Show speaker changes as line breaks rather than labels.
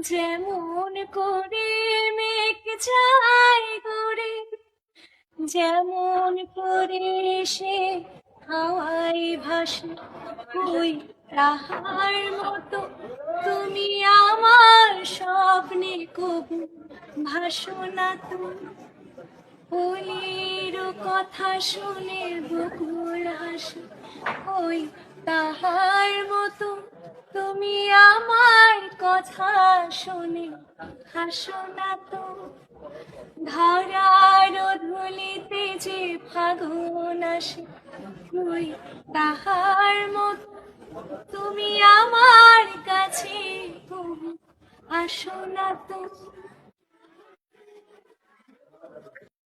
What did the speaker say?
যেমন করে মেঘ যায় করে, যেমন করে সে হাওয়ায় ভাসে, ওই তাহার মতো তুমি আমার স্বপ্নে কবু ভাসো না তুমি। ওলির কথা শুনে বকুল হাসে, ওই তাহার মতো তুমি আমার কথা শুনে হাসো না তো। ধরার ধুলিতে যে ফাগুন আসে, ওই তাহার মতো তুমি আমার কাছে কবু আসো না তো।